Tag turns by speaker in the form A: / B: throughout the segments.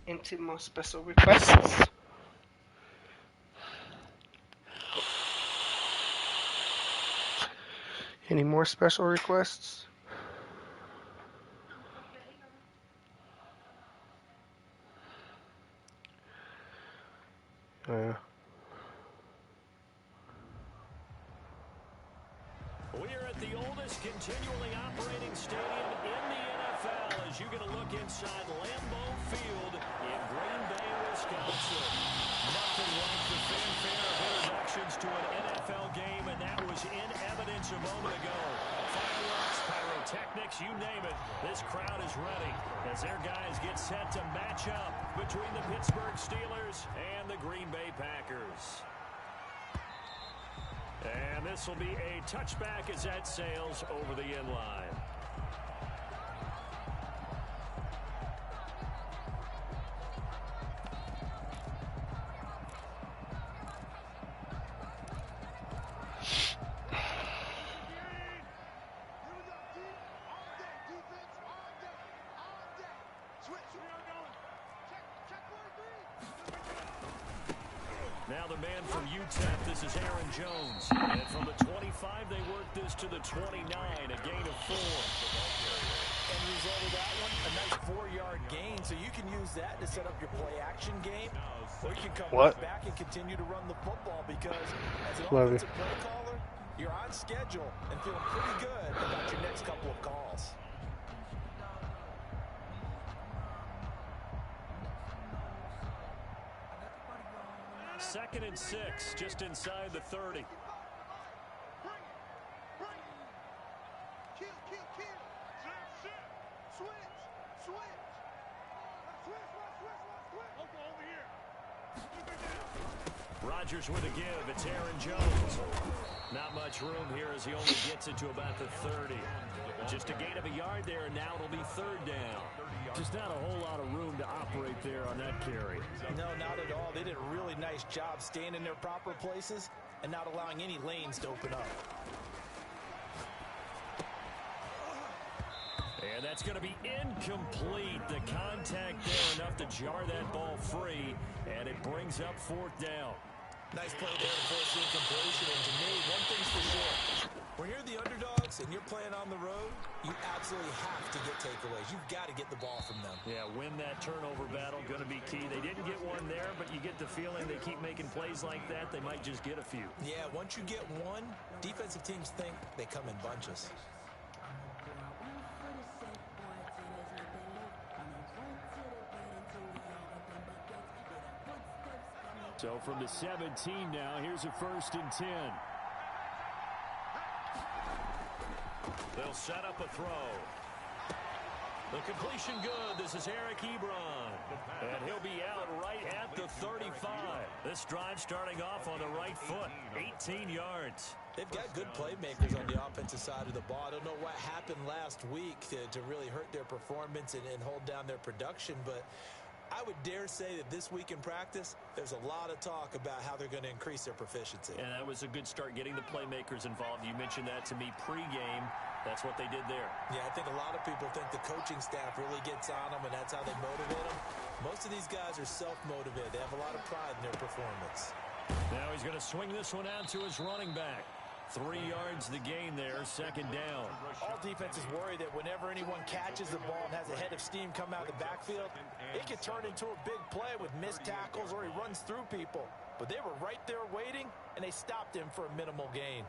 A: into more special requests. Any more special requests?
B: We're at the oldest continually operating stadium in the NFL as you get a look inside Lambeau Field in Green Bay, Wisconsin. Nothing like the fanfare of introductions to an NFL game, and that was in evidence a moment ago. Fireworks, pyrotechnics, you name it. This crowd is ready as their guys get set to match up between the Pittsburgh Steelers and the Green Bay Packers. And this will be a touchback as that sails over the end line. Now the man from UTEP, this is Aaron Jones. And from the 25, they work this to the 29, a gain of 4.
C: And the result of that one, a nice 4-yard gain. So you can use that to set up your play-action game. Or you can come right back and continue to run the football because as an offensive play caller, you're on schedule and feeling pretty good about your next couple of calls.
B: Second and 6, just inside the 30. Rodgers with a give. It's Aaron Jones. Not much room here as he only gets it to about the 30. Just a gain of a yard there, and now it'll be third down. Just not a whole lot of room to operate there on that carry.
C: No, not at all. They did a really nice job staying in their proper places and not allowing any lanes to open up.
B: And that's going to be incomplete. The contact there enough to jar that ball free, and it brings up fourth down.
C: Nice play there to force the incompletion. And to me, one thing's for sure. When you're the underdogs and you're playing on the road, you absolutely have to get takeaways. You've got to get the ball from them.
B: Yeah, win that turnover battle, going to be key. They didn't get one there, but you get the feeling they keep making plays like that, they might just get a few.
C: Yeah, once you get one, defensive teams think they come in bunches.
B: So from the 17 now, here's a 1st and 10. They'll set up a throw. The completion good. This is Eric Ebron. And he'll be out right at the 35. This drive starting off on the right foot. 18 yards.
C: They've got good playmakers on the offensive side of the ball. I don't know what happened last week to really hurt their performance and hold down their production, but I would dare say that this week in practice, there's a lot of talk about how they're going to increase their proficiency.
B: And that was a good start getting the playmakers involved. You mentioned that to me pregame. That's what they did there.
C: Yeah, I think a lot of people think the coaching staff really gets on them, and that's how they motivate them. Most of these guys are self-motivated. They have a lot of pride in their performance.
B: Now he's going to swing this one out to his running back. 3 yards the gain there, 2nd down.
C: All defenses worry that whenever anyone catches the ball and has a head of steam come out of the backfield, it could turn into a big play with missed tackles or he runs through people. But they were right there waiting, and they stopped him for a minimal gain.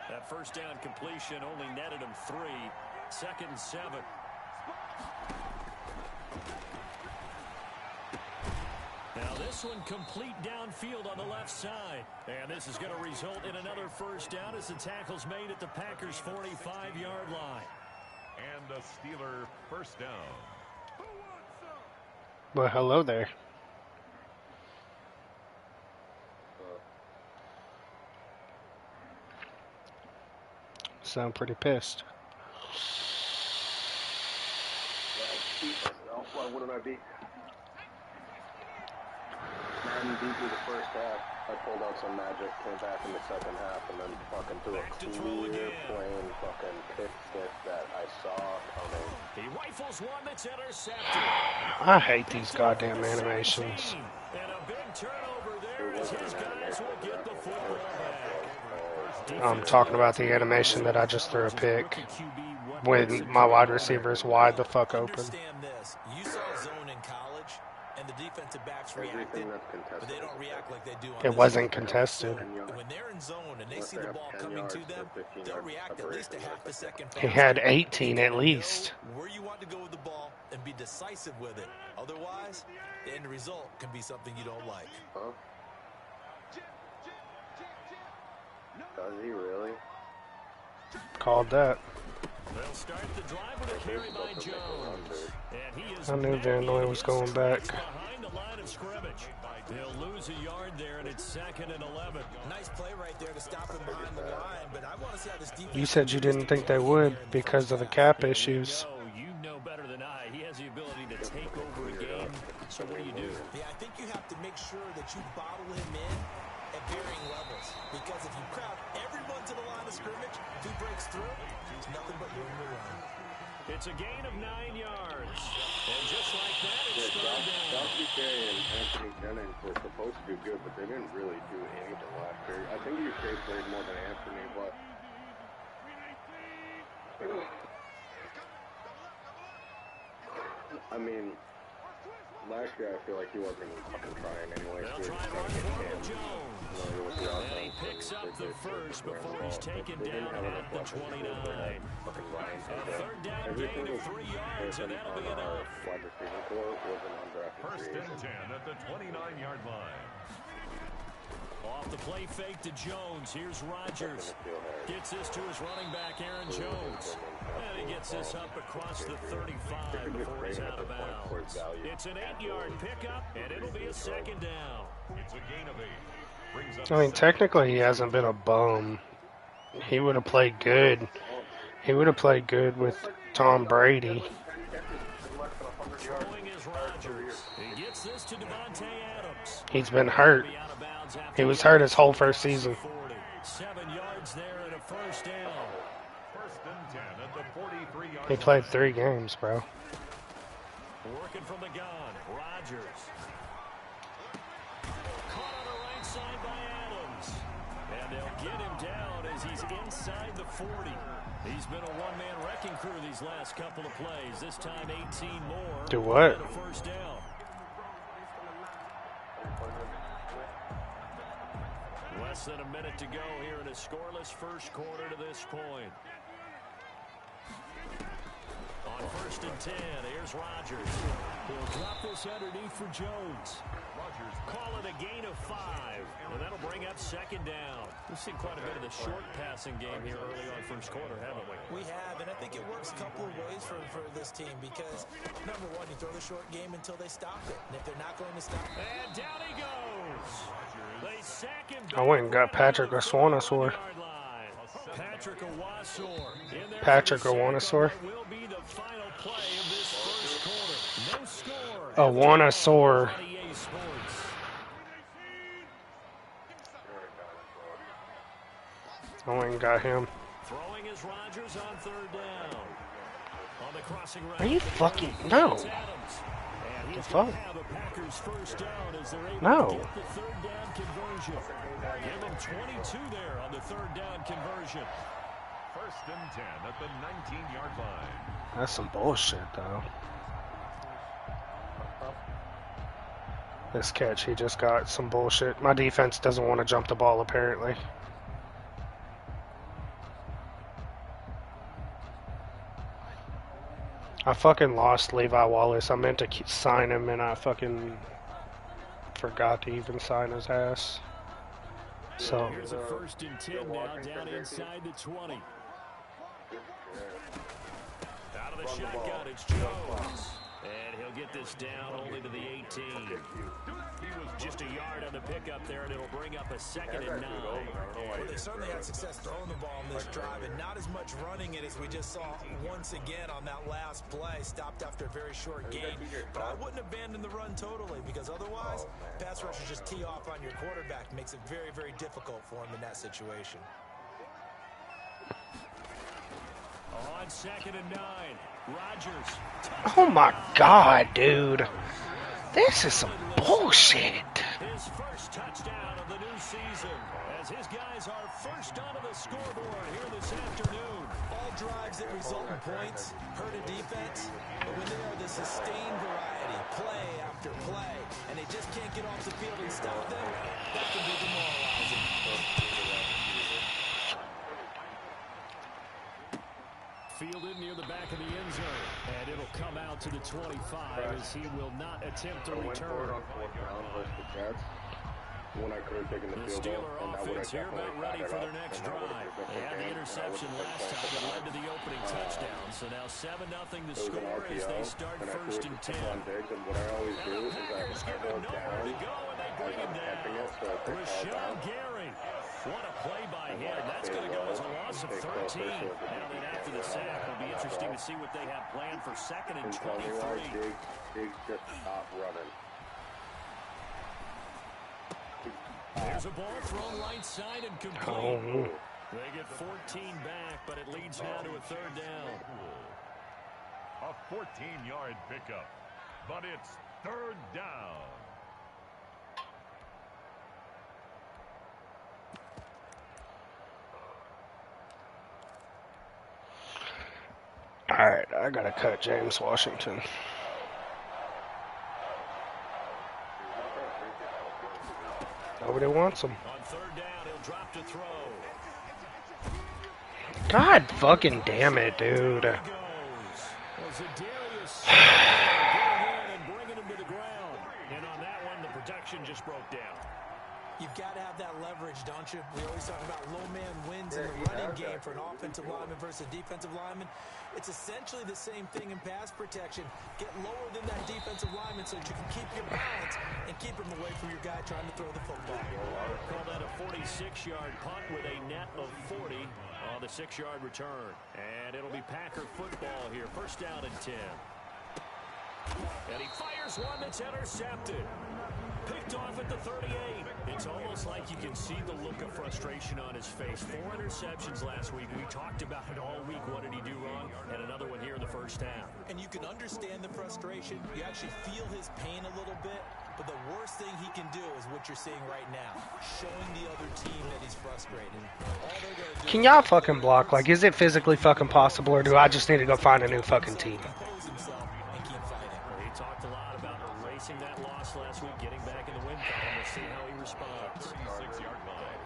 B: That 1st down completion only netted him 3. 2nd and 7. Now this one complete downfield on the left side. And this is going to result in another 1st down as the tackle's made at the Packers' 45-yard line.
D: And a Steeler 1st down.
A: Well, hello there. Sound pretty pissed.
E: What would I be? riding deep through the first half. I pulled out some magic, came back in the second half, and then fucking threw a clear, plain fucking pick stick that I saw coming.
B: He rifles one that's intercepted.
A: I hate these goddamn animations.
B: And a big turnover there as his guys will get the football back.
A: I'm talking about the animation that I just threw a pick when my wide receiver is wide the fuck open.
C: Understand this. You saw zone in college, and the defensive backs reacted, but they don't react like they do on
A: It
C: this
A: wasn't
C: one.
A: contested.
C: So when they're in zone and they see the ball coming to them, they'll react at least a half a second faster.
A: He had 18 at least.
C: Where you want to go with the ball and be decisive with it. Otherwise, the end result can be something you don't like.
E: Huh? Does he really?
A: Called that.
B: They'll start the drive with a carry by Jones. And he is
A: I knew Van Noy was going back.
B: behind the line of scrimmage. They'll lose a yard there, and it's 2nd and 11.
C: Nice play right there to stop him behind the line, but I want to see how this defense...
A: You said you didn't think they would because of the cap issues.
B: You know better than I. He has the ability to take over a game. So what do?
C: Yeah, I think you have to make sure that you bottle him in at varying levels. Because if you crowd everyone to the line of scrimmage, if he breaks through, there's nothing but room to run.
B: It's a gain of 9 yards. And just like that, it's third down.
E: Dr. K and Anthony Jennings were supposed to do good, but they didn't really do anything last year. I think UK played more than Anthony, but... I mean, last year I feel like he wasn't even fucking trying anyway.
B: They'll try and run for it, Jones. And he picks up the first before he's taken down at the 29. A third down gain of 3 yards, and that'll be enough.
D: First and 10 at the 29-yard line.
B: Off the play fake to Jones. Here's Rodgers. Gets this to his running back, Aaron Jones. And he gets this up across the 35 before he's out of bounds. It's an 8-yard pickup, and it'll be a 2nd down.
D: It's a gain of 8. Brings up
A: I mean, technically he hasn't been a bum. He would have played good. He would have played good with Tom Brady.
B: Throwing is Rodgers. He gets this to Devontae Adams.
A: He's been hurt. He was hurt his whole first season.
B: 7 yards there and a first down.
D: First and 10 at the 43-yard
A: He played 3 games, bro.
B: Working from the gun, Rodgers. Caught on the right side by Adams. And they'll get him down as he's inside the 40. He's been a one-man wrecking crew these last couple of plays. This time 18 more.
A: Do what?
B: And a first down. Less than a minute to go here in a scoreless first quarter to this point. On 1st and 10, here's Rodgers. He'll drop this underneath for Jones. Rodgers call it a gain of 5, and that'll bring up 2nd down. We've seen quite a bit of the short passing game here early on first quarter, haven't we?
C: We have, and I think it works a couple of ways for this team because, number one, you throw the short game until they stop it. And if they're not going to stop it...
B: And down he goes. They sack him.
A: I went and got Patrick Owonosaur.
B: Patrick Owonosaur.
A: Patrick Owonosaur.
B: Will be the final play of this first quarter. No score.
A: Owonosaur. I went and got him.
B: Throwing is Rodgers on 3rd down. On the crossing right.
A: Are you fucking no? The fuck? No.
B: Get the 3rd down conversion. Give them 22 there on the 3rd down conversion.
D: First and 10 at the 19-yard line.
A: That's some bullshit, though. This catch, he just got some bullshit. My defense doesn't want to jump the ball, apparently. I fucking lost Levi Wallace. I meant to sign him, and I fucking forgot to even sign his ass. So
B: here's a 1st and 10 now, down inside the 20. Out of the shotgun, it's Jones. And he'll get this down only to the 18. Just a yard on the pickup there, and it'll bring up a 2nd and 9.
C: Well, they certainly had success throwing the ball in this drive, and not as much running it as we just saw once again on that last play. Stopped after a very short gain. But I wouldn't abandon the run totally, because otherwise, pass rushers just tee off on your quarterback. Makes it very, very difficult for him in that situation.
B: On 2nd and 9, Rodgers.
A: Oh my God, dude. This is some bullshit.
B: His first touchdown of the new season as his guys are first onto the scoreboard here this afternoon.
C: All drives that result in points hurt a defense, but when they are the sustained variety, play after play, and they just can't get off the field and stop them, that can be demoralizing.
B: Fielded near the back of the end zone, and it'll come out to the 25 as he will not attempt to return.
E: When I could have taken the field
B: Steeler
E: goal, and that would
B: offense
E: have
B: here about ready for their next drive. They had the interception last time that led to the opening touchdown. So now 7-0 the score as they start 1st and 10.
E: And what I always do is
B: Packers give him nowhere to go, and they bring him down. Rashawn Gary. What a play by him. That's going to go as a loss of 13. Now then after the sack, it'll be interesting to see what they have planned for 2nd and 23.
E: Diggs just stopped running.
B: There's a ball thrown right side and complete.
A: Oh.
B: They get 14 back, but it leads now to a 3rd down.
D: A 14-yard pickup, but it's 3rd down.
A: All right, I gotta cut James Washington. Nobody wants him.
B: On 3rd down, he'll drop to throw.
A: God fucking damn it, dude.
B: There he goes. Well, Zadarius getting in and bringing him to the ground. And on that one, the protection just broke down.
C: You've got to have that leverage, don't you? We always talk about low man wins in the running game for an offensive lineman versus a defensive lineman. It's essentially the same thing in pass protection. Get lower than that defensive lineman so that you can keep your balance and keep him away from your guy trying to throw the football.
B: Call that a 46-yard punt with a net of 40 on the 6-yard return. And it'll be Packer football here. 1st down and 10. And he fires one that's intercepted. Picked off at the 38. It's almost like you can see the look of frustration on his face. 4 interceptions last week. We talked about it all week. What did he do wrong? And another one here in the 1st half.
C: And you can understand the frustration. You actually feel his pain a little bit. But the worst thing he can do is what you're seeing right now. Showing the other team that he's frustrated. All they're gonna do
A: Can y'all fucking block? Like, is it physically fucking possible, or do I just need to go find a new fucking team?
C: compose himself and keep fighting.
B: He talked a lot about erasing that loss last week, getting back in the win column. We'll see how he responds.
D: 36-yard line.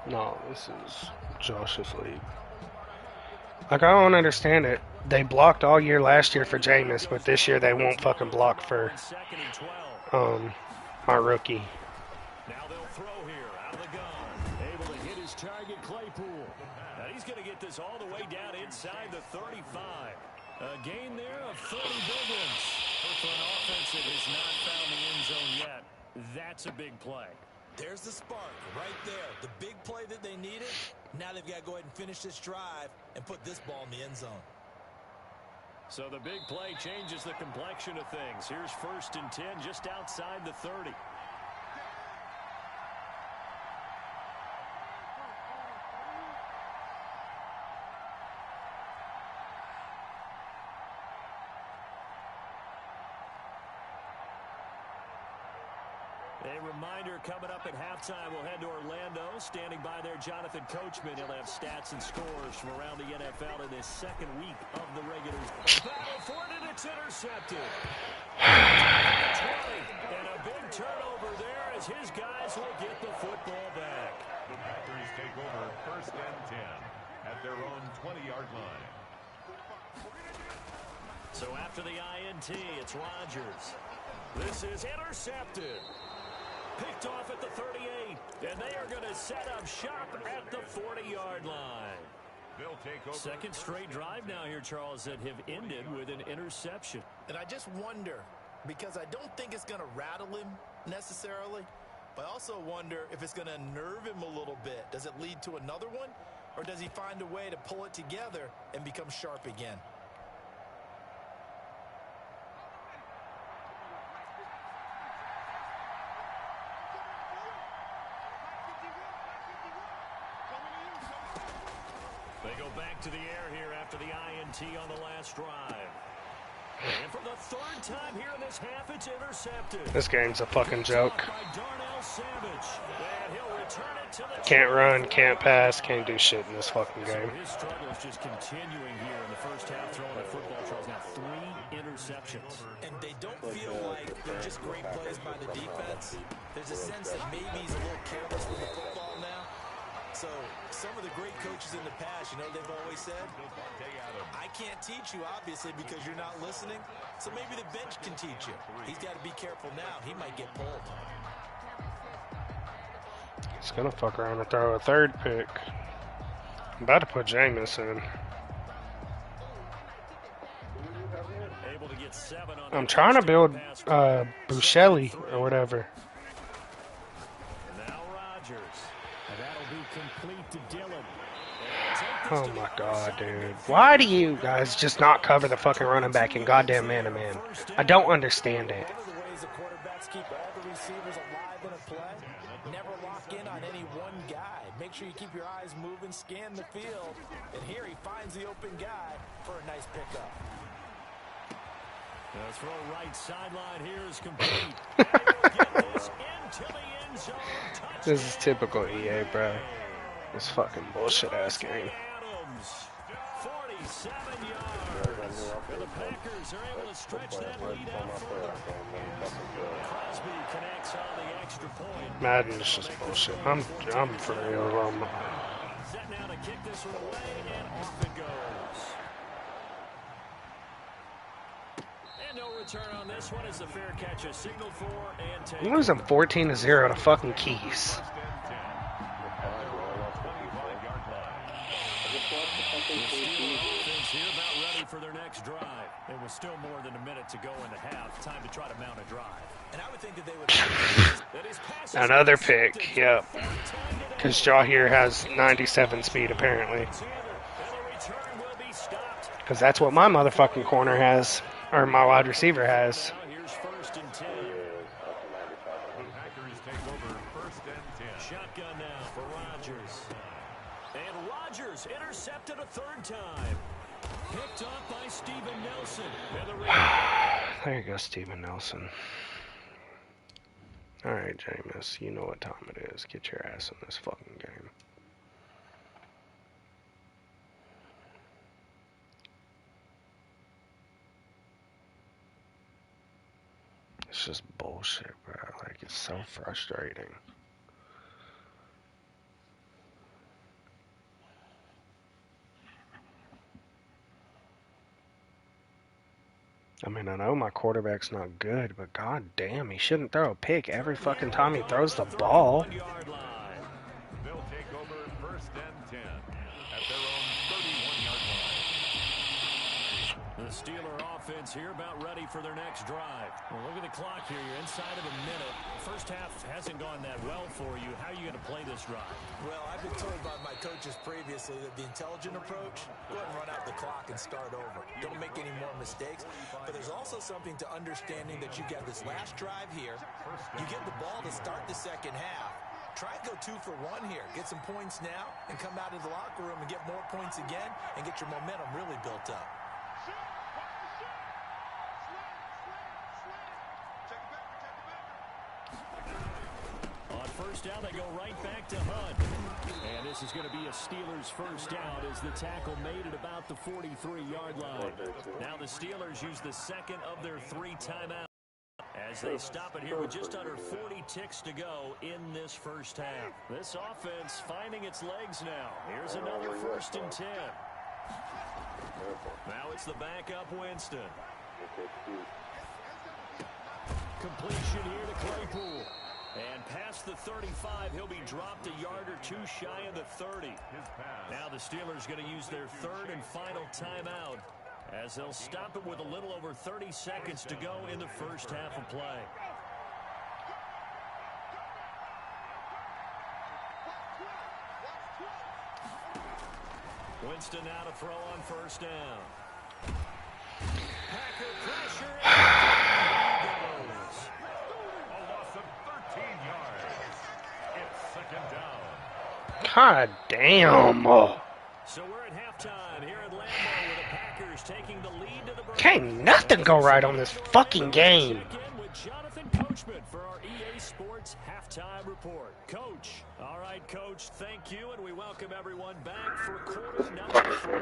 A: No, this is Josh's league. Like, I don't understand it. They blocked all year last year for Jameis, but this year they won't fucking block for
B: 2nd and 12.
A: my rookie.
B: Now they'll throw here out of the gun. Able to hit his target, Claypool. Now he's going to get this all the way down inside the 35. A gain there of 30 big ones. For an offense that has not found the end zone yet, that's a big play.
C: There's the spark right there. The big play that they needed. Now they've got to go ahead and finish this drive and put this ball in the end zone.
B: So the big play changes the complexion of things. Here's 1st and 10 just outside the 30. A reminder coming up at halftime, we'll head to Orlando. Standing by there, Jonathan Coachman. He'll have stats and scores from around the NFL in this 2nd week of the regular season. Battle for it, and it's intercepted. 20, and a big turnover there as his guys will get the football back.
D: The Packers take over 1st and 10 at their own 20-yard line.
B: So after the INT, it's Rodgers. This is intercepted. Picked off at the 38, and they are going to set up shop at the 40-yard line. Second straight drive now here, Charles, that have ended with an interception.
C: And I just wonder, because I don't think it's going to rattle him necessarily, but I also wonder if it's going to nerve him a little bit. Does it lead to another one, or does he find a way to pull it together and become sharp again?
B: They go back to the air here after the INT on the last drive. And for the third time here in this half, it's intercepted.
A: This game's a fucking joke. Can't run, can't pass, can't do shit in this fucking game.
B: His struggle is just continuing here in the first half, throwing the football. Charles, now 3 interceptions.
C: And they don't feel like they're just great plays by the defense. There's a sense that maybe he's a little careless with the football now. So, some of the great coaches in the past, you know, they've always said, I can't teach you, obviously, because you're not listening. So maybe the bench can teach you. He's got to be careful now. He might get pulled.
A: He's going to fuck around and throw a third pick. I'm about to put Jameis in.
B: Able to get 7 on
A: I'm trying to build Buscelli or whatever.
B: Now Rodgers. That'll be complete to Dillon.
A: Oh my god, dude. Why do you guys just not cover the fucking running back in goddamn man-to-man? I don't understand it.
C: One of the ways the quarterbacks keep all the receivers alive in a play, never lock in on any one guy. Make sure you keep your eyes moving, scan the field, and here he finds the open guy for a nice pickup.
B: The throw right sideline here is complete. Get this into the end zone.
A: This is typical EA, bro. This fucking bullshit-ass game.
B: Adams, 47 yards. And the Packers are able to stretch that lead out further. Crosby connects on the extra point.
A: Madden is just bullshit. I'm for real.
B: Set now to kick this one away, and off it goes. And no return on this one as the fair catch is signaled for and taken.
A: I'm losing 14-0 to fucking Keys.
B: Here about ready for their next drive. It was still more than a minute to go in the half. Time to try to mount a drive.
C: And I would think that they would
A: Another pick, yep. Because Jaw here has 97 speed apparently. Because that's what my motherfucking corner has, or my wide receiver has.
B: Here's 1st and 10.
D: Packers take over 1st and 10.
B: Shotgun now for Rodgers. And Rodgers intercepted a 3rd time. Picked up by Steven Nelson.
A: There you go, Steven Nelson. Alright, Jameis, you know what time it is. Get your ass in this fucking game. It's just bullshit, bro. Like, it's so frustrating. I mean, I know my quarterback's not good, but god damn, he shouldn't throw a pick every fucking time he throws the ball.
D: They'll take over 1st and 10 at their own 31-yard line.
B: The Steeler offense here about ready for their next drive. Well, look at the clock here. You're inside of a minute. First half hasn't gone that well for you. How are you going to play this drive?
C: Well, I've been told by my coaches previously that the intelligent approach, go ahead and run out the clock and start over. Don't make any more mistakes. But there's also something to understanding that you got this last drive here. You get the ball to start the second half. Try and go 2 for 1 here. Get some points now and come out of the locker room and get more points again and get your momentum really built up.
B: On 1st down, they go right back to Hunt. And this is going to be a Steelers 1st down as the tackle made at about the 43-yard line. Now the Steelers use the 2nd of their 3 timeouts as they stop it here with just under 40 ticks to go in this first half. This offense finding its legs now. Here's another 1st and 10. Now it's the backup Winston. Completion here to Claypool. And past the 35, he'll be dropped a yard or two shy of the 30. Now the Steelers going to use their third and final timeout as they'll stop it with a little over 30 seconds to go in the first half of play. Winston now to throw on first down. Packer pressure. And goes.
D: A loss of 13 yards. It's second down.
A: God damn.
B: So we're at halftime here at Lambeau with the Packers taking the lead to the break.
A: Can't nothing go right on this fucking game.
B: Check in with Jonathan Coachman for our EA Sports halftime report. Coach. All right, Coach, thank you, and we welcome everyone back for quarter number 4.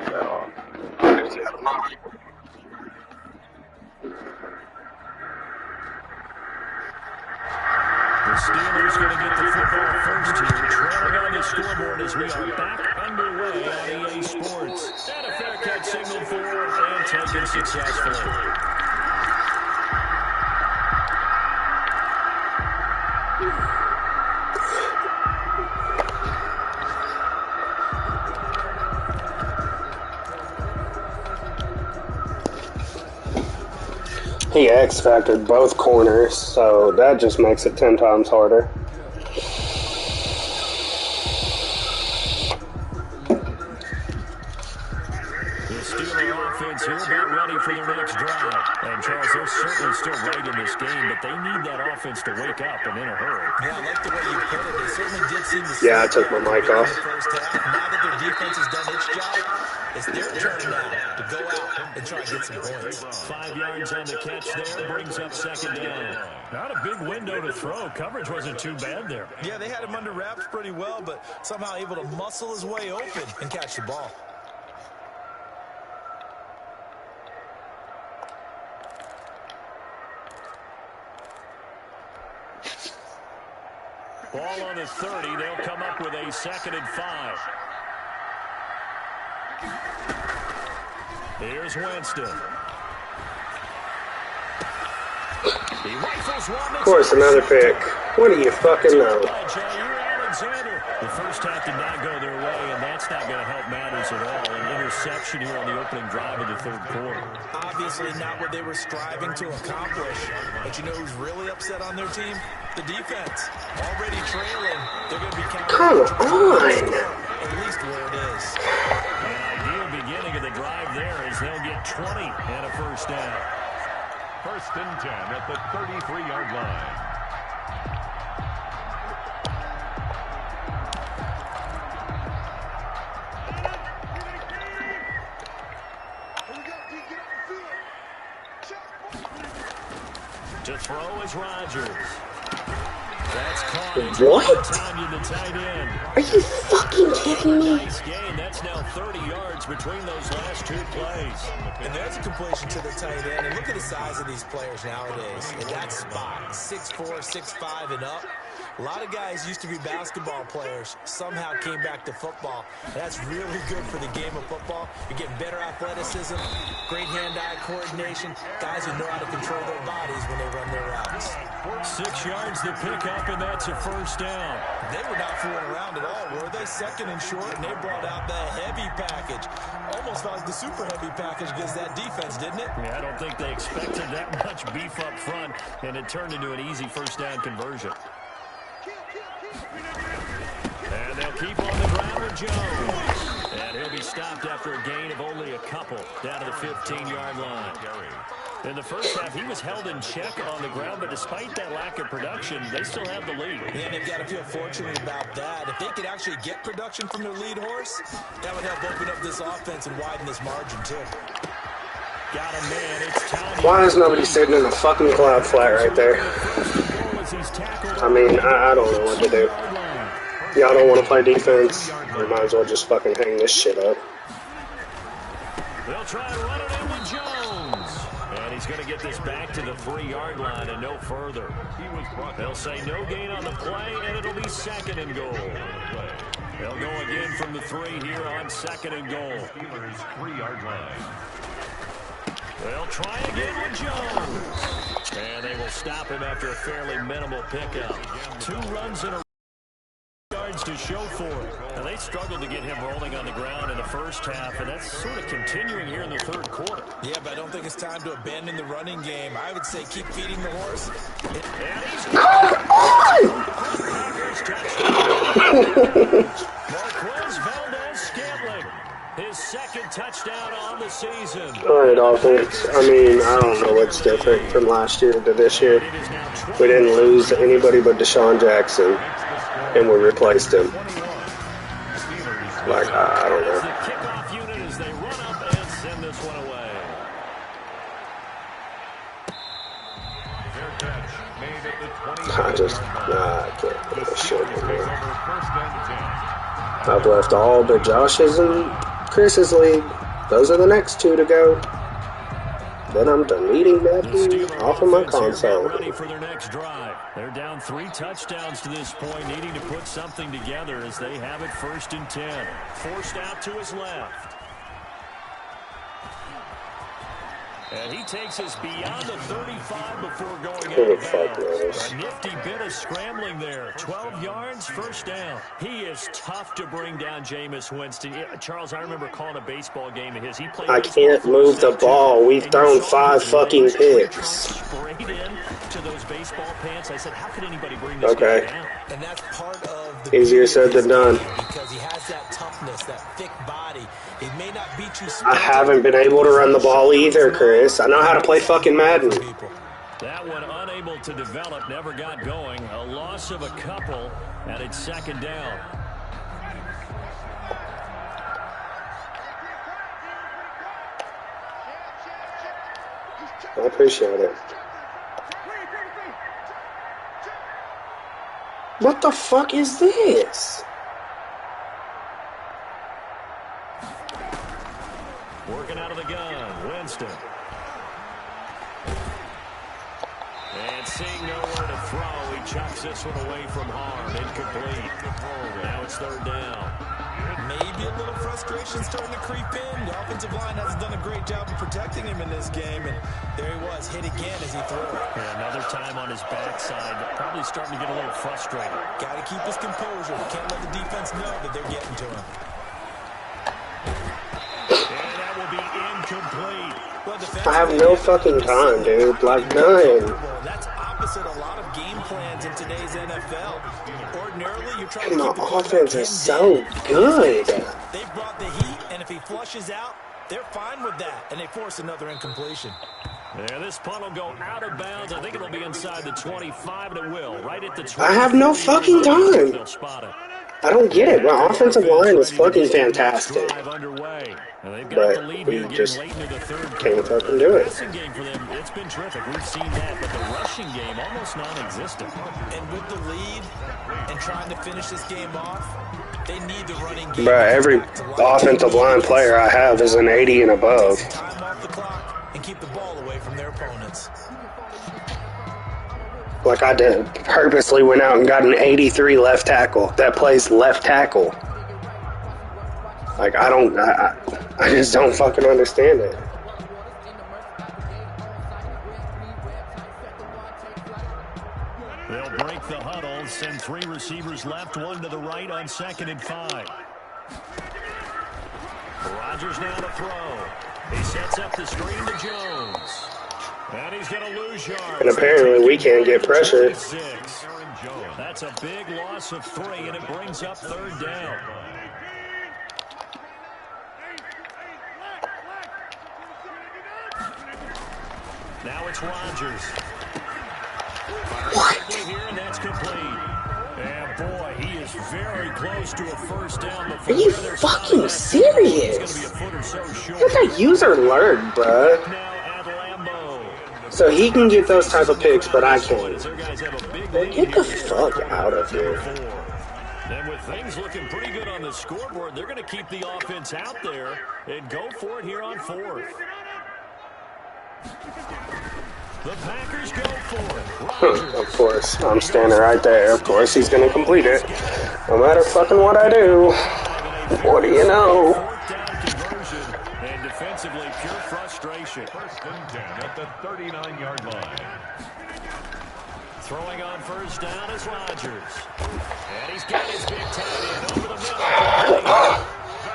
B: The Steelers going to get the football first here, trailing on the scoreboard as we are back underway on EA Sports. And a fair catch signaled for and taken successfully.
A: He X-factored both corners, so that just makes it 10 times harder.
B: The Steeler offense here about ready for their next drive. And Charles, they're certainly still right in this game, but they need that offense to wake up and in a hurry.
C: Yeah, I like the way you put it. They certainly did seem to
A: Yeah, I took my mic off.
C: First half. Now that their defense has done its job, it's their turn now to go out and try to get some points.
B: 5 yards on the catch there, brings up second down. Not a big window to throw. Coverage wasn't too bad there.
C: Yeah, they had him under wraps pretty well, but somehow able to muscle his way open and catch the ball.
B: Ball on the 30. They'll come up with a 2nd and 5. Here's Winston. He rifles one.
A: Of course, another pick. What do you fucking know?
B: The first half did not go their way, and that's not going to help matters at all. An interception here on the opening drive of the third quarter.
C: Obviously not what they were striving to accomplish. But you know who's really upset on their team? The defense. Already trailing. They're going to be counting.
A: Come on.
C: At least where it is.
B: An ideal beginning of the drive there as they'll get 20 and a first down.
D: 1st and 10 at the 33-yard line.
B: To throw is Rodgers. That's caught.
A: What?
B: Tanya, the tight end.
A: Are you fucking kidding me?
B: Nice gain. That's now 30 yards between those last 2 plays.
C: And there's a completion to the tight end. And look at the size of these players nowadays. In that spot, 6'4", 6'5", and up. A lot of guys used to be basketball players, somehow came back to football. And that's really good for the game of football. You're getting better athleticism, great hand-eye coordination, guys who know how to control their bodies when they run their routes.
B: 6 yards to pick up, and that's a first down.
C: They were not fooling around at all, were they? 2nd and short, and they brought out the heavy package. Almost felt like the super heavy package against that defense, didn't it?
B: Yeah, I don't think they expected that much beef up front, and it turned into an easy first down conversion. And they'll keep on the ground with Jones. And he'll be stopped after a gain of only a couple down to the 15-yard line. In the first half, he was held in check on the ground, but despite that lack of production, they still have the lead.
C: Yeah, they've got to feel fortunate about that. If they could actually get production from their lead horse, that would help open up this offense and widen this margin, too.
B: Got a man. It's Tony.
A: Why is nobody sitting in a fucking cloud flat right there? I mean, I don't know what to do. Y'all don't want to play defense? We might as well just fucking hang this shit up.
B: They'll try to run it in with Jones. And he's going to get this back to the 3-yard line and no further. They'll say no gain on the play, and it'll be 2nd and goal. They'll go again from the 3 here on 2nd and goal.
D: Steelers 3-yard line.
B: They'll try again with Jones. And they will stop him after a fairly minimal pickup. 2 runs in a yards to show for it. Now, they struggled to get him rolling on the ground in the first half, and that's sort of continuing here in the third quarter.
C: Yeah, but I don't think it's time to abandon the running game. I would say keep feeding the horse.
B: And he's Marquez Valdez-Scantling, his second touchdown on the season.
A: All right, offense. I mean, I don't know what's different from last year to this year. We didn't lose anybody but Deshaun Jackson, and we replaced him. Like, I don't know.
B: The kickoff unit as they run up and send this one away.
A: I can't put this shit in there. I've left all but Josh's and Chris's league. Those are the next 2 to go. Then I'm deleting Madden off of my console.
B: Ready for their next drive. They're down 3 touchdowns to this point, needing to put something together as they have it 1st and 10. Forced out to his left. And he takes us beyond the 35 before going out of bounds. A nifty bit of scrambling there. 12 yards, 1st down. He is tough to bring down, Jameis Winston. Charles, I remember calling a baseball game of his. He played.
A: I can't move the ball. We've thrown 5 fucking picks.
B: Sprayed in to those baseball pants. I said, how could anybody bring this guy down?
C: And that's part of the
A: easier said than done.
C: Because he has that toughness, that thick body. It may not beat you.
A: I haven't been able to run the ball either, Chris. I know how to play fucking Madden.
B: That one unable to develop, never got going. A loss of a couple, and it's 2nd down.
A: I appreciate it. What the fuck is this?
B: Working out of the gun, Winston. And seeing nowhere to throw, he chucks this one away from harm. Incomplete. Now it's 3rd down.
C: Maybe a little frustration starting to creep in. The offensive line hasn't done a great job of protecting him in this game. And there he was, hit again as he threw it.
B: And another time on his backside, probably starting to get a little frustrated.
C: Got to keep his composure. Can't let the defense know that they're getting to him.
B: And that will be incomplete.
A: I have no fucking time, dude. Like, none.
C: That's opposite a lot of game plans in today's NFL. Ordinarily, you're trying to keep
A: the offense is so good.
C: They brought the heat, and if he flushes out, they're fine with that, and they force another incompletion.
B: Yeah, this punt will go out of bounds. I think it'll be inside the 25, and it will. Right at the 20.
A: I have no fucking time.
B: They'll spot it.
A: I don't get it. My offensive line is fucking fantastic. But we just can't fucking do it.
B: Passing game for them, it's been terrific. We've seen that, but the rushing game almost non-existent.
C: And with the lead and trying to finish this game off, they need the running game.
A: Bruh, every offensive line player I have is an 80 and above.
C: Time off the clock and keep the ball away from their opponents.
A: Like I did, purposely went out and got an 83 left tackle that plays left tackle. Like I just don't fucking understand it.
B: They'll break the huddle, send 3 receivers left, 1 to the right on 2nd and 5. Rodgers now to throw. He sets up the screen to Jones. And he's going to lose yards.
A: And apparently we can't get pressure.
B: That's a big loss of 3, and it brings up 3rd down. Now it's Rodgers. Here, and that's complete. And boy, he is very close to a 1st down.
A: Are you fucking serious? Let that user learn, bruh. So he can get those type of picks, but I can't. Get the fuck out of here.
B: And with things looking pretty good on the scoreboard, they're going to keep the offense out there and go for it here on 4th. The Packers go for it.
A: Of course. I'm standing right there. Of course he's going to complete it. No matter fucking what I do. What do you know?
B: And defensively, pure frustration.
D: 1st and 10 at the 39-yard line.
B: Throwing on first down is Rodgers. And he's got his big tight end over the middle.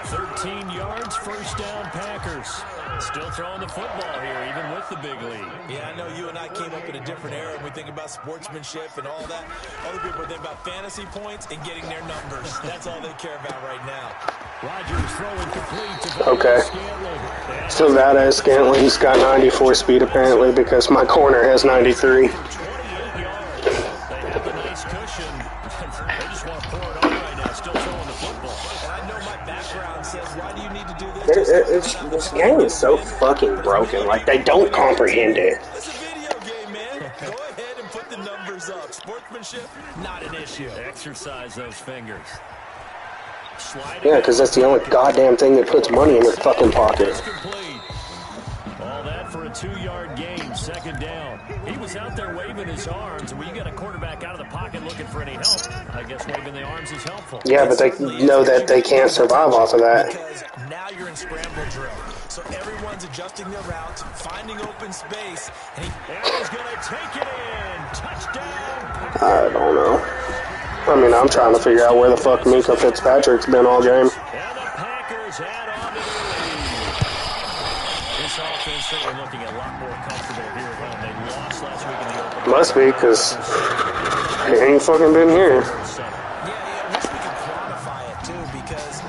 B: 13 yards, first down, Packers. Still throwing the football here, even with the big lead.
C: Yeah, I know you and I came up in a different era, and we think about sportsmanship and all that. Other people are thinking about fantasy points and getting their numbers. That's all they care about right now.
B: Rodgers throwing complete to
A: Okay.
B: Scantling.
A: So that is Scantling. He's got 94 speed apparently because my corner has 93.
B: 28 yards. They have the nice cushion. They just want to pour it on right now, still throwing the football.
C: And I know my background says, why do you need to do this?
A: This game is so fucking broken. Like, they don't comprehend it.
C: It's a video game, man. Go ahead and put the numbers up. Sportsmanship, not an issue.
B: Exercise those fingers.
A: Yeah, because that's the only goddamn thing that puts money in your fucking pocket.
B: All that for a 2-yard gain, second down. He was out there waving his arms, and when you got a quarterback out of the pocket looking for any help, I guess waving the arms is helpful.
A: Yeah, but they know that they can't survive off of that.
C: Because now you're in scramble drill. So everyone's adjusting their routes, finding open space. And
B: he's going to take it in. Touchdown.
A: I don't know. I mean, I'm trying to figure out where the fuck Mika Fitzpatrick's been all game.
B: And the Packers add on to the lead. This offense certainly looking a lot more comfortable here at home. They lost last week in the opener.
A: Must be, because they ain't fucking been here.
C: yeah, I wish we could quantify it too, because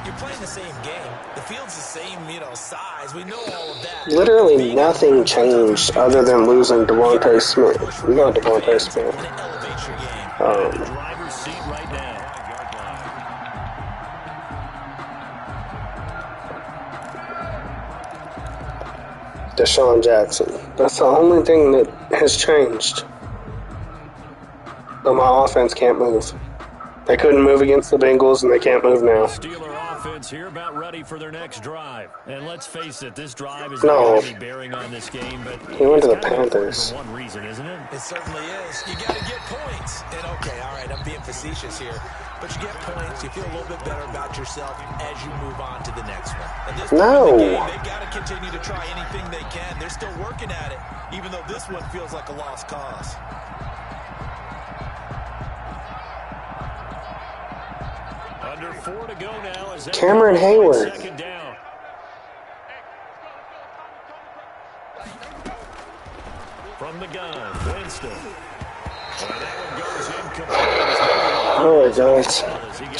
C: you're playing the same game. The field's the same, size. We know all of that.
A: Literally nothing changed other than losing Devontae Smith. Not Devontae Smith.
C: And it elevates your game.
B: Driver's seat right now.
A: Deshaun Jackson. That's the only thing that has changed. But my offense can't move. They couldn't move against the Bengals, and they can't move now.
B: Steeler offense here about ready for their next drive. And let's face it, this drive is
A: No.
B: not going to be bearing on this game, but
A: He went to the
B: it's gotta be
A: Panthers.
B: for one reason, isn't it?
C: It certainly is. You got to get points. And okay, all right, I'm being facetious here. But you get points, you feel a little bit better about yourself as you move on to the next one. At this point in the game, they've got to continue to try anything they can. They're still working at it, even though this one feels like a lost cause.
B: Under 4 to go now as
A: Cameron Hayward.
B: Second down. From the gun, Winston. And that one goes incomplete.
A: Alright guys,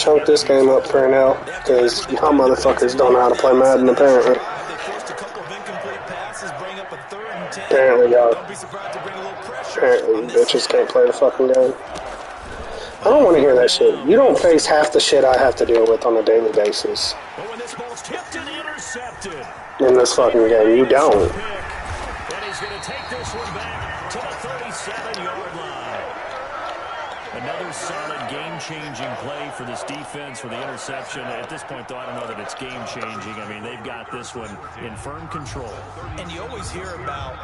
A: chunk this game up for now, because y'all motherfuckers don't know how to play Madden apparently.
C: They forced a couple of incomplete passes, bring up a 3rd and 10.
A: Apparently y'all,
C: Don't be surprised to bring a little pressure.
A: apparently bitches can't play the fucking game. I don't want to hear that shit. You don't face half the shit I have to deal with on a daily basis.
B: But when this ball's tipped and intercepted.
A: In this fucking game, you don't.
B: And he's going to take this one back to the 37-yard line. Another solid game-changing play for this defense for the interception. At this point, though, I don't know that it's game-changing. I mean, they've got this one in firm control.
C: And you always hear about,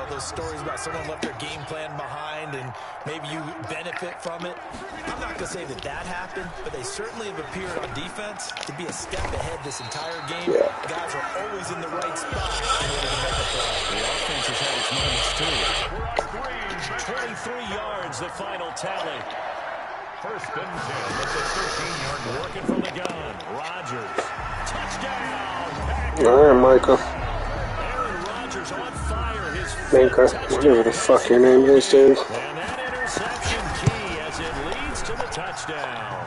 C: those stories about someone left their game plan behind and maybe you benefit from it. I'm not going to say that happened, but they certainly have appeared on defense to be a step ahead this entire game.
A: Yeah.
C: Guys are always in the right spot in order to make a play.
B: The offense has had its moments, too. 23 yards, the final tally.
D: First and 10 at the 13-yard line.
B: Working from the gun. Rodgers. Touchdown.
A: Alright, Micah.
B: Aaron Rodgers on fire. His
A: Micah, whatever the fuck your name is, dude.
B: And that interception key as it leads to the touchdown.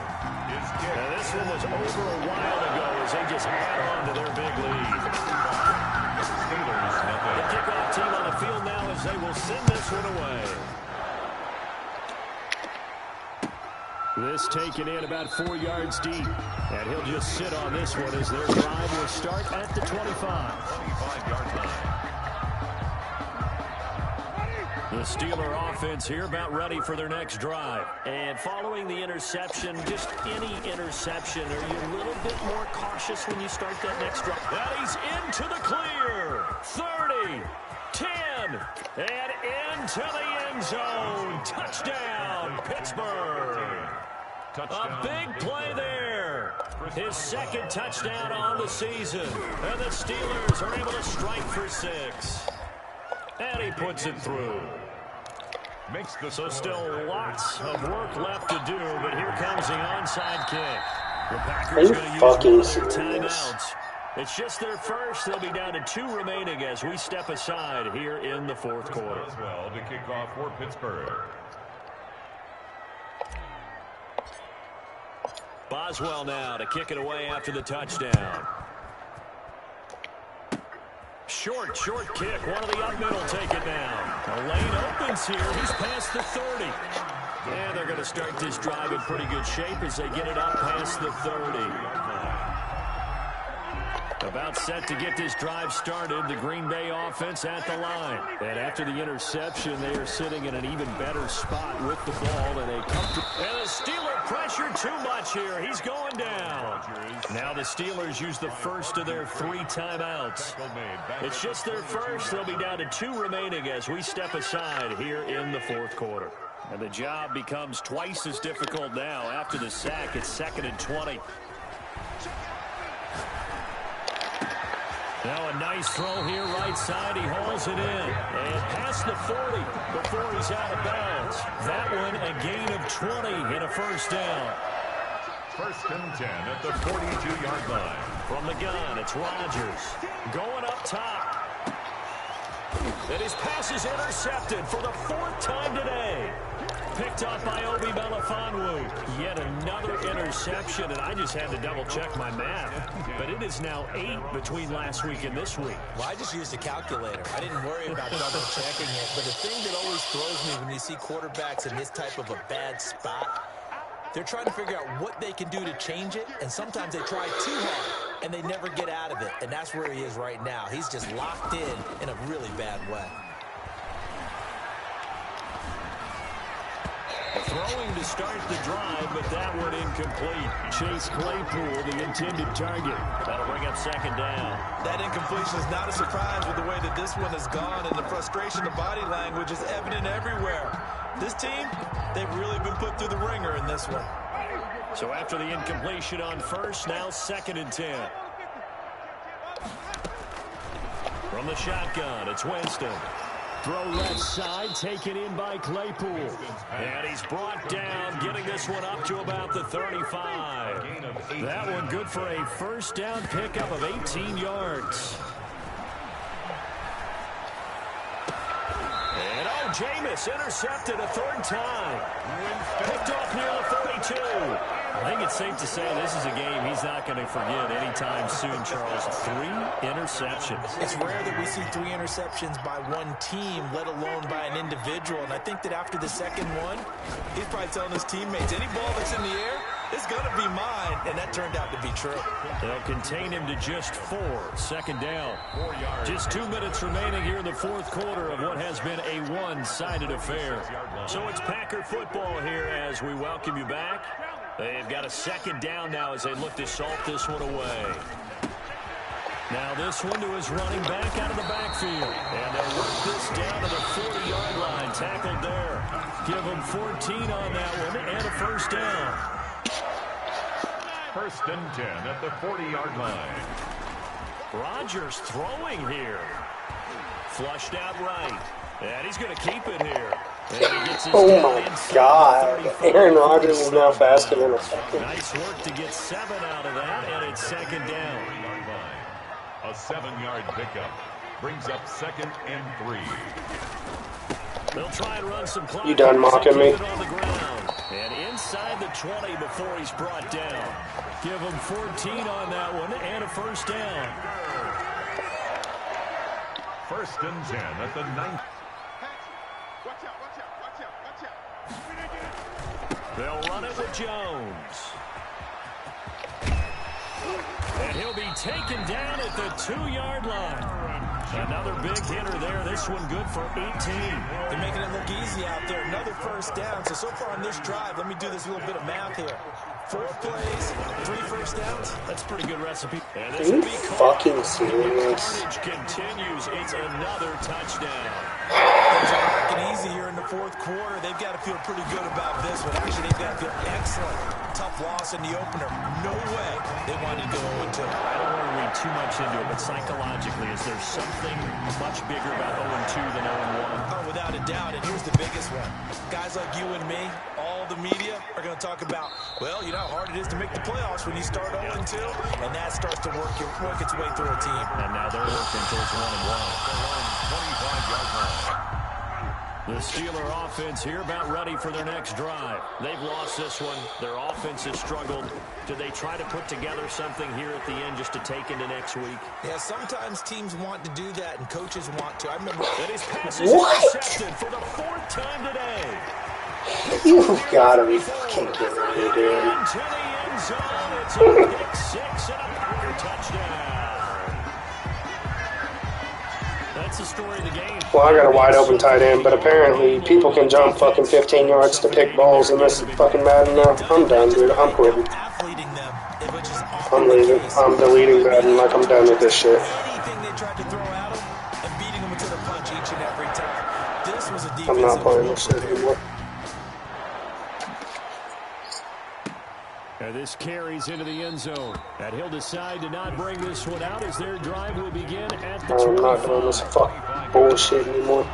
B: Now this one was over a while ago as they just add on to their big lead. The kickoff team on the field now as they will send this one away. This taken in about 4 yards deep. And he'll just sit on this one as their drive will start at the 25.
D: 25-yard line.
B: The Steeler offense here about ready for their next drive. And following the interception, just any interception, are you a little bit more cautious when you start that next drive? And he's into the clear. 30, 10, and into the end zone. Touchdown, Pittsburgh. A big play there. His second touchdown on the season. And the Steelers are able to strike for 6. And he puts it through. So still lots of work left to do, but here comes the onside kick. The Packers going to use one of their timeouts. It's just their first. They'll be down to 2 remaining as we step aside here in the fourth quarter.
D: Well, to kick off for Pittsburgh.
B: Boswell now to kick it away after the touchdown. Short kick. One of the up middle take it down. The lane opens here. He's past the 30. And they're going to start this drive in pretty good shape as they get it up past the 30. About set to get this drive started. The Green Bay offense at the line. And after the interception, they are sitting in an even better spot with the ball. And the Steeler pressure too much here. He's going down. Now the Steelers use the first of their 3 timeouts. It's just their first. They'll be down to 2 remaining as we step aside here in the fourth quarter. And the job becomes twice as difficult now. After the sack, it's 2nd and 20. Now a nice throw here, right side. He hauls it in. And past the 40 before he's out of bounds. That one a gain of 20 and a first down.
D: 1st and 10 at the 42-yard line.
B: From the gun, it's Rodgers. Going up top. And his pass is intercepted for the 4th time today. Picked up by Obi Melifonwu. Yet another interception, and I just had to double-check my math. But it is now 8 between last week and this week.
C: Well, I just used a calculator. I didn't worry about double-checking it. But the thing that always throws me when you see quarterbacks in this type of a bad spot, they're trying to figure out what they can do to change it, and sometimes they try too hard, and they never get out of it. And that's where he is right now. He's just locked in a really bad way.
B: Throwing to start the drive, but that one incomplete. Chase Claypool, the intended target. That'll bring up 2nd down.
C: That incompletion is not a surprise with the way that this one has gone, and the frustration, the body language is evident everywhere. This team, they've really been put through the ringer in this one.
B: So after the incompletion on first, now 2nd and 10. From the shotgun, it's Winston. Throw left side, taken in by Claypool. And he's brought down, getting this one up to about the 35. That one good for a first down pickup of 18 yards. And Jameis intercepted a 3rd time. Picked off near the 42. I think it's safe to say this is a game he's not going to forget anytime soon, Charles. 3 interceptions.
C: It's rare that we see 3 interceptions by one team, let alone by an individual. And I think that after the 2nd one, he's probably telling his teammates, any ball that's in the air, it's going to be mine. And that turned out to be true.
B: They'll contain him to just 4. 2nd down. 4 yards. Just 2 minutes remaining here in the fourth quarter of what has been a one-sided affair. So it's Packer football here as we welcome you back. They've got a 2nd down now as they look to salt this one away. Now this one to his running back out of the backfield. And they'll work this down to the 40-yard line. Tackled there. Give him 14 on that one and a first down.
D: 1st and 10 at the 40-yard line.
B: Rodgers throwing here. Flushed out right. And he's going to keep it here.
A: Oh my God. Aaron Rodgers is now faster than a second.
B: Nice work to get 7 out of that, and it's 2nd down.
D: A 7-yard pickup brings up 2nd and 3.
B: They'll try and run some clock.
A: You done mocking me?
B: On the ground. And inside the 20 before he's brought down. Give him 14 on that one and a first down.
D: 1st and 10 at the 9th.
B: They'll run it with Jones. And he'll be taken down at the 2-yard line. Another big hitter there. This one good for 18.
C: They're making it look easy out there. Another first down. So far on this drive, let me do this little bit of math here. 4 plays, 3 first downs.
B: That's a pretty good recipe. And
A: Are you fucking serious?
B: Carnage continues. It's another touchdown.
C: There's a it easy here in the fourth quarter. They've got to feel pretty good about this one. Actually, they've got to feel excellent. Tough loss in the opener. No way they wanted to go 0-2.
B: I don't want to read too much into it, but psychologically, is there something much bigger about 0-2 than 0-1?
C: Oh, without a doubt, and here's the biggest one. Guys like you and me, all the media, are going to talk about, well, you know how hard it is to make the playoffs when you start 0-2, and that starts to work its way through a team.
B: And now they're working towards 1-1.
D: 25-yard line.
B: The Steeler offense here about ready for their next drive. They've lost this one. Their offense has struggled. Do they try to put together something here at the end just to take into next week?
C: Yeah, sometimes teams want to do that, and coaches want to. I remember
B: that his pass is intercepted for the 4th time today.
A: You've got to be fucking kidding me, dude.
B: Into the end zone. It's a pick 6 and a Packer touchdown. That's the story of the game.
A: Well, I got a wide open tight end, but apparently people can jump fucking 15 yards to pick balls in this fucking Madden now. I'm done, dude. I'm quitting. I'm leaving. I'm deleting Madden like I'm done with this shit.
C: Anything they tried to throw at him and beating him to the punch each and every time. This was a defensive.
A: I'm not playing this shit anymore.
B: This carries into the end zone. And he'll decide to not bring this one out as their drive will begin at the 25.
A: I'm not doing this fucking bullshit anymore.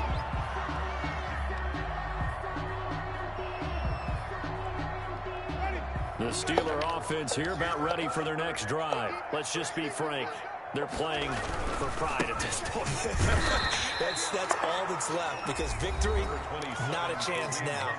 B: The Steeler offense here about ready for their next drive. Let's just be frank. They're playing for pride at this point.
C: That's all that's left, because victory, not a chance now.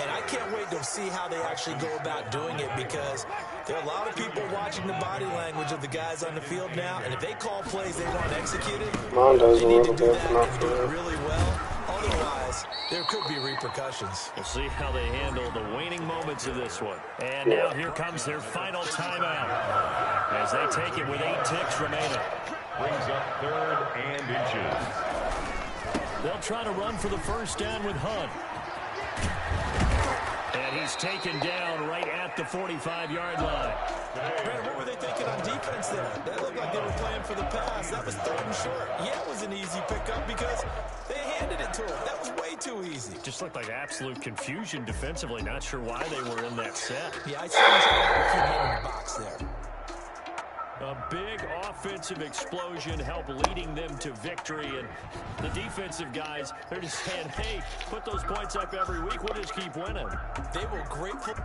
C: And I can't wait to see how they actually go about doing it, because there are a lot of people watching the body language of the guys on the field now, and if they call plays they want executed, they need to do that and do it really well. Otherwise, there could be repercussions.
B: We'll see how they handle the waning moments of this one. And now here comes their final timeout as they take it with 8 ticks remaining.
D: Brings up 3rd and inches.
B: They'll try to run for the first down with Hunt. And he's taken down right at the 45-yard line.
C: Brandon, what were they thinking on defense there? That looked like they were playing for the pass. That was 3rd and short. Yeah, it was an easy pickup because they handed it to him. That was way too easy.
B: Just looked like absolute confusion defensively. Not sure why they were in that set.
C: Yeah, I see him trying to keep him in the box there.
B: A big offensive explosion helped leading them to victory. And the defensive guys, they're just saying, hey, put those points up every week. We'll just keep winning.
C: They were grateful.